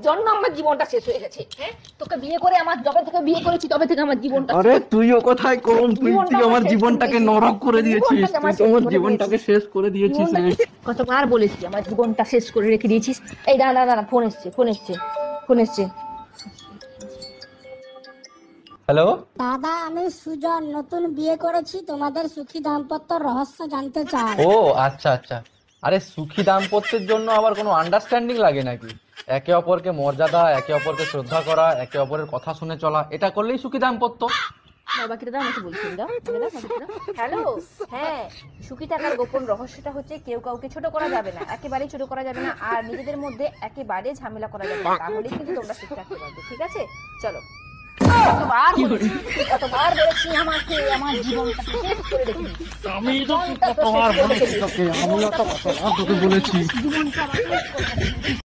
জন্য আমার জীবনটা শেষ হয়ে গেছে। হ্যাঁ, তোকে বিয়ে করে আমার যবে থেকে বিয়ে করেছি তবে থেকে আমার জীবনটা, আরে তুইও কোথায় কম, তুই আমার জীবনটাকে নরক করে দিয়েছিস, তুই তো আমার জীবনটাকে শেষ করে দিয়েছিস রে। কতবার বলেছি আমার জীবনটা শেষ করে রেখে দিয়েছিস। এই দাঁড়া দাঁড়া, ফোন এসছে ফোন এসছে ফোন এসছে। হ্যালো, দাদা, আমি সুজন, নতুন বিয়ে করেছি, তোমাদের সুখী দাম্পত্য রহস্য জানতে চাই। ও আচ্ছা আচ্ছা। আরে সুখী দাম্পত্যের জন্য আবার কোনো আন্ডারস্ট্যান্ডিং লাগে নাকি? একে অপরকে মর্যাদা, একে অপরকে শ্রদ্ধা করা, একে অপরের কথা শুনে চলা, এটা করলেই সুখী দাম্পত্য। বাবাকে দাও, আমাকে বলছি দাও। হ্যালো, হ্যাঁ, সুখী থাকার গোপন রহস্যটা হচ্ছে কেউ কাউকে ছোট করা যাবে না, একেবারেই ছোট করা যাবে না, আর নিজেদের মধ্যে একেবারে ঝামেলা করা যাবে না, তাহলে কিন্তু তোমরা সুখী থাকতে পারবে। ঠিক আছে, চলো। কতবার বলেছি আমাকে আমার জীবনটা শেষ করে রেখে দিয়েছিস। আমি তো কতবার বলেছি তোকে, আমিও তো কতবার তোকে বলেছি। জীবনটা আমার শেষ করে রেখে দিয়েছিস।